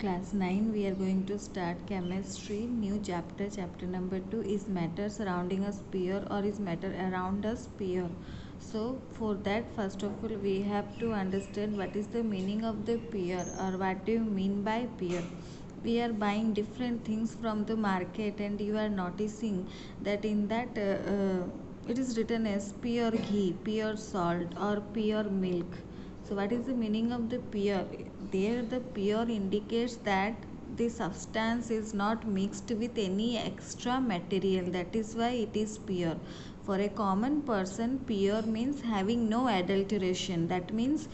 Class 9, we are going to start chemistry. New chapter. Chapter number 2 is matter surrounding us pure, or is matter around us pure. So, for that, first of all, we have to understand what is the meaning of the pure, or what do you mean by pure. We are buying different things from the market, and you are noticing that in that it is written as pure ghee, pure salt, or pure milk. So, what is the meaning of the pure? There, the pure indicates that the substance is not mixed with any extra material. That is why it is pure. For a common person, pure means having no adulteration. That means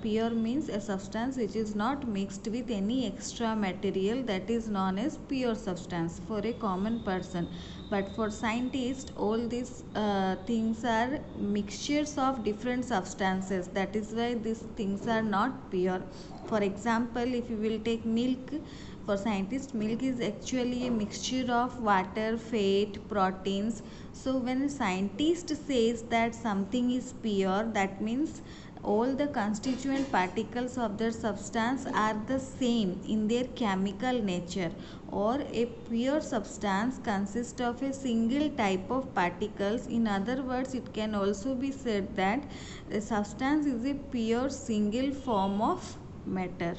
pure means a substance which is not mixed with any extra material. That is known as pure substance for a common person. But for scientists, all these things are mixtures of different substances. That is why these things are not pure. For example, if you will take milk, for scientists, milk is actually a mixture of water, fat, proteins. So when a scientist says that something is pure, that means all the constituent particles of the substance are the same in their chemical nature, or a pure substance consists of a single type of particles. In other words, it can also be said that a substance is a pure single form of matter.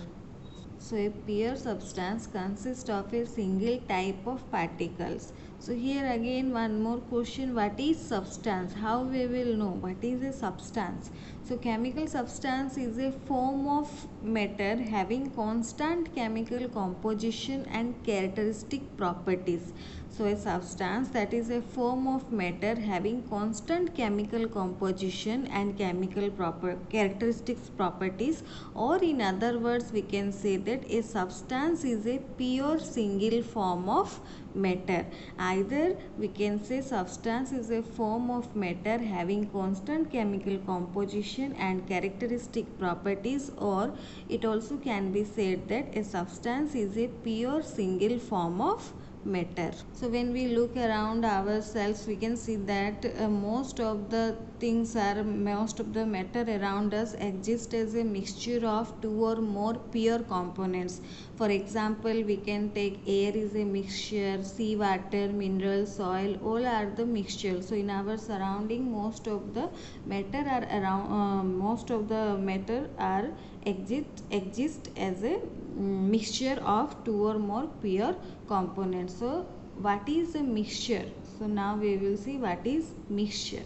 So a pure substance consists of a single type of particles. So here again one more question, what is substance? How we will know what is a substance? So chemical substance is a form of matter having constant chemical composition and characteristic properties. So a substance that is a form of matter having constant chemical composition and chemical characteristics properties, or in other words we can say that a substance is a pure single form of matter. Either we can say substance is a form of matter having constant chemical composition and characteristic properties, or it also can be said that a substance is a pure single form of matter. So when we look around ourselves, we can see that most of the matter around us exist as a mixture of two or more pure components. For example, we can take air is a mixture, sea water, mineral, soil, all are the mixture. So in our surrounding, most of the matter are around most of the matter are exist as a mixture of two or more pure components. So what is a mixture? So now we will see what is mixture.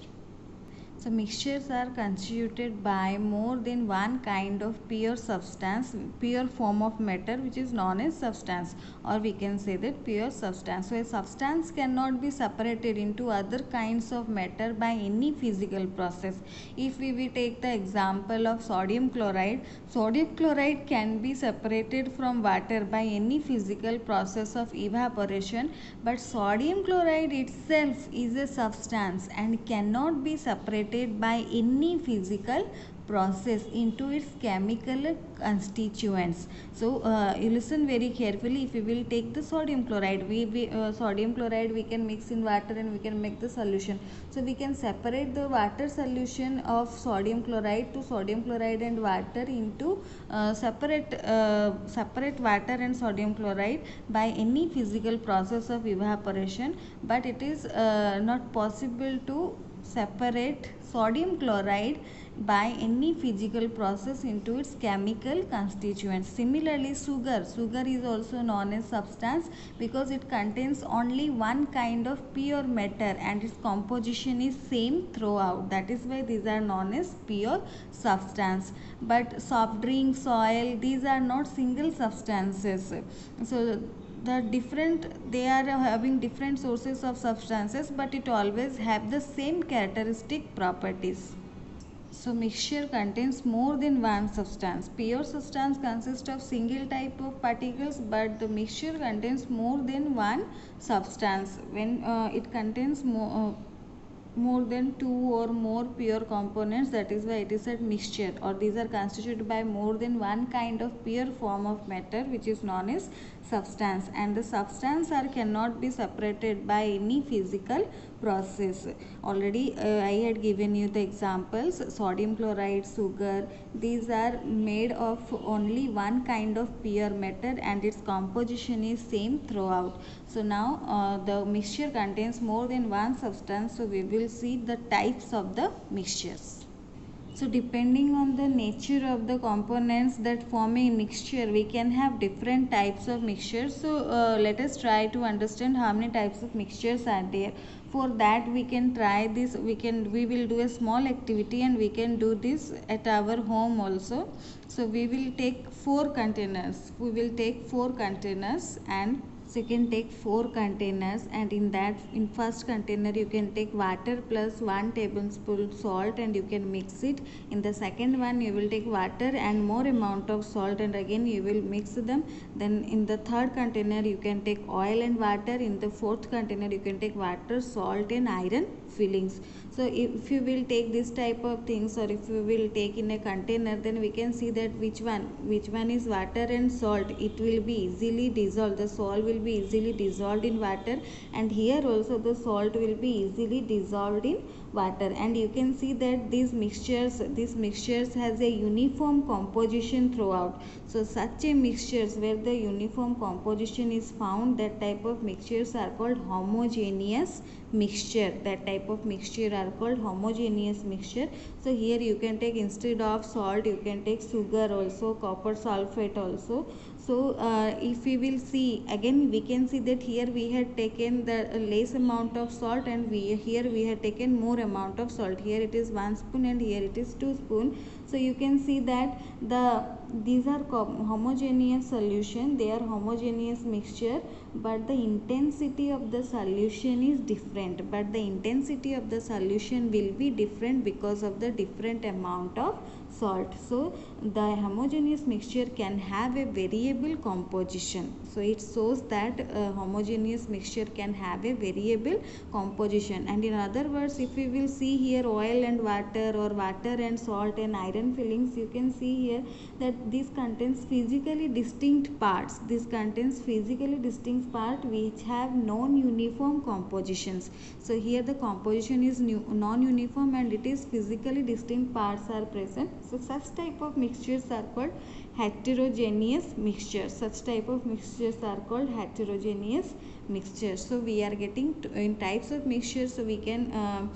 So mixtures are constituted by more than one kind of pure substance, pure form of matter, which is known as substance, or we can say that pure substance. So a substance cannot be separated into other kinds of matter by any physical process. If we take the example of sodium chloride can be separated from water by any physical process of evaporation, but sodium chloride itself is a substance and cannot be separated by any physical process into its chemical constituents. So you listen very carefully. If we will take the sodium chloride, sodium chloride we can mix in water and we can make the solution. So we can separate the water solution of sodium chloride to sodium chloride and water into separate water and sodium chloride by any physical process of evaporation, but it is not possible to separate sodium chloride by any physical process into its chemical constituents. Similarly, sugar is also known as substance because it contains only one kind of pure matter and its composition is same throughout. That is why these are known as pure substance. But soft drink, soil, these are not single substances. So they are having different sources of substances, but it always have the same characteristic properties. So mixture contains more than one substance. Pure substance consists of single type of particles, but the mixture contains more than one substance. When it contains more two or more pure components, that is why it is a mixture, or these are constituted by more than one kind of pure form of matter which is known as substance, and the substance are cannot be separated by any physical process. Already I had given you the examples: sodium chloride, sugar. These are made of only one kind of pure matter and its composition is same throughout. So now the mixture contains more than one substance, so we will see the types of the mixtures. So depending on the nature of the components that form a mixture, we can have different types of mixtures. So let us try to understand how many types of mixtures are there. For that we can try this, we will do a small activity and we can do this at our home also. So we will take four containers, and so you can take four containers, and in first container you can take water plus 1 tablespoon salt and you can mix it. In the second one you will take water and more amount of salt and again you will mix them. Then in the third container you can take oil and water. In the fourth container you can take water, salt and iron fillings. So if you will take this type of things, or if you will take in a container, then we can see that which one is water and salt. It will be easily dissolved, the salt will be easily dissolved in water, and here also the salt will be easily dissolved in water. And you can see that these mixtures has a uniform composition throughout. So such a mixtures where the uniform composition is found, that type of mixtures are called homogeneous mixture. That type of mixture are called homogeneous mixture. So here you can take, instead of salt you can take sugar also, copper sulfate also. So if we will see again, we can see that here we had taken the less amount of salt and here we had taken more amount of salt. Here it is 1 spoon and here it is 2 spoon. So you can see that these are homogeneous solution, they are homogeneous mixture, but the intensity of the solution is different. But the intensity of the solution will be different because of the different amount of salt. So the homogeneous mixture can have a variable composition. So it shows that homogeneous mixture can have a variable composition. And in other words, if we will see here oil and water, or water and salt and iron fillings, you can see here that this contains physically distinct parts. This contains physically distinct part which have non-uniform compositions. So here the composition is non-uniform and it is physically distinct parts are present. So such type of mixtures are called heterogeneous mixtures. Such type of mixtures are called heterogeneous mixtures. So we are getting in types of mixtures. So we can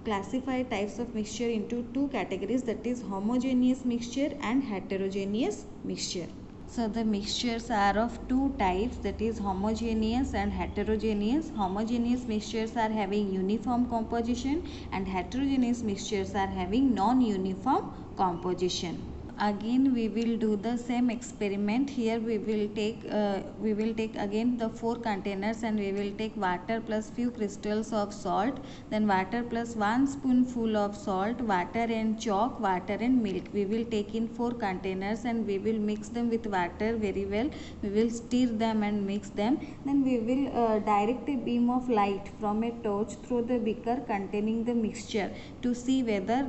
classify types of mixture into two categories, that is homogeneous mixture and heterogeneous mixture. So the mixtures are of two types, that is homogeneous and heterogeneous. Homogeneous mixtures are having uniform composition and heterogeneous mixtures are having non-uniform composition. Again we will do the same experiment. Here we will take again the four containers and we will take water plus few crystals of salt, then water plus 1 spoonful of salt, water and chalk, water and milk. We will take in four containers and we will mix them with water very well. We will stir them and mix them. Then we will direct a beam of light from a torch through the beaker containing the mixture to see whether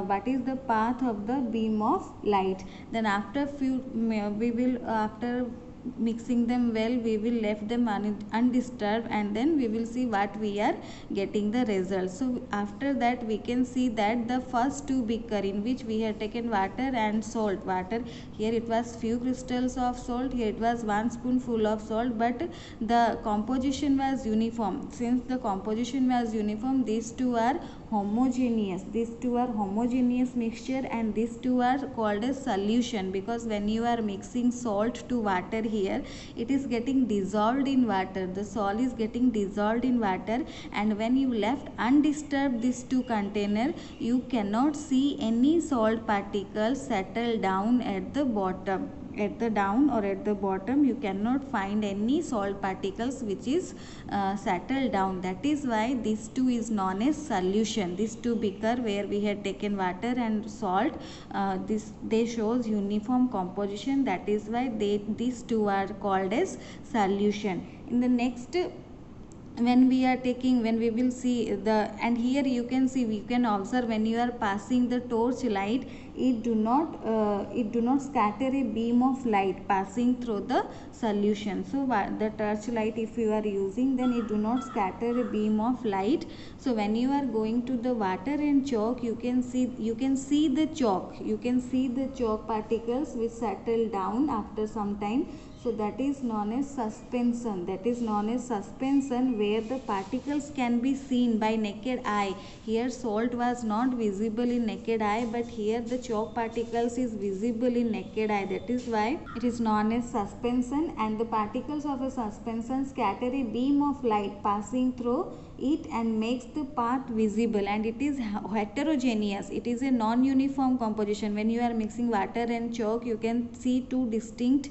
what is the path of the beam of light. Then after mixing them well, we will left them undisturbed, and then we will see what we are getting the result. So after that we can see that the first two beaker in which we had taken water and salt, water here it was few crystals of salt, here it was 1 spoonful of salt, but the composition was uniform. Since the composition was uniform, these two are homogeneous. These two are homogeneous mixture and these two are called as solution, because when you are mixing salt to water, here it is getting dissolved in water, the salt is getting dissolved in water, and when you left undisturbed these two container, you cannot see any salt particles settle down at the bottom. At the down or at the bottom you cannot find any salt particles which is settled down. That is why this two is known as solution. These two beaker where we had taken water and salt, they shows uniform composition. That is why these two are called as solution. In the next when we will see the, and here you can see, we can observe when you are passing the torch light, it do not scatter a beam of light passing through the solution. So the torch light, if you are using, then it do not scatter a beam of light. So when you are going to the water and chalk, you can see the chalk particles which settle down after some time. So that is known as suspension. Where the particles can be seen by naked eye. Here salt was not visible in naked eye, but here the chalk particles is visible in naked eye. That is why it is known as suspension. And the particles of a suspension scatter a beam of light passing through it and makes the path visible, and it is heterogeneous. It is a non-uniform composition. When you are mixing water and chalk, you can see two distinct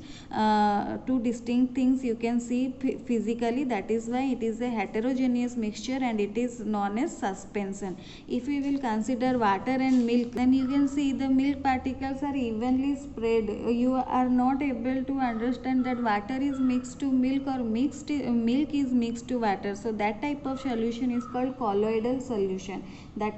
things you can see physically. That is why it is a heterogeneous mixture and it is known as suspension. If we will consider water and milk, then you can see the milk particles are evenly spread. You are not able to understand that water is mixed to milk or milk is mixed to water. So that type of solution is called colloidal solution. The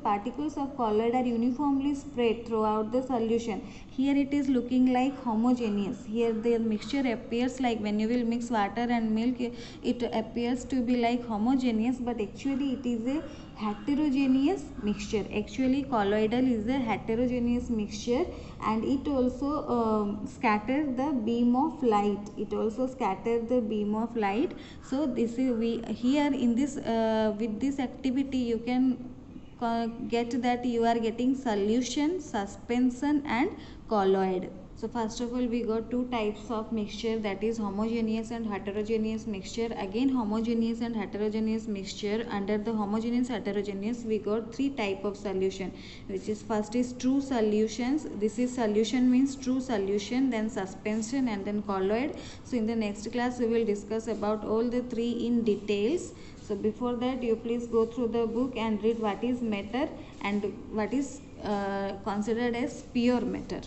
particles of colloid are uniformly spread throughout the solution. Here it is looking like homogeneous. Here the mixture appears like, when you will mix water and milk, it appears to be like homogeneous, but actually it is a heterogeneous mixture. Actually colloidal is a heterogeneous mixture, and it also scatter the beam of light. So this is, we here in this with this activity you can get that you are getting solution, suspension and colloid. So first of all, we got two types of mixture, that is homogeneous and heterogeneous mixture. Again homogeneous and heterogeneous mixture. Under the homogeneous heterogeneous, we got three type of solution, which is, first is true solutions. This is solution means true solution, then suspension and then colloid. So in the next class we will discuss about all the three in details. So before that, you please go through the book and read what is matter and what is considered as pure matter.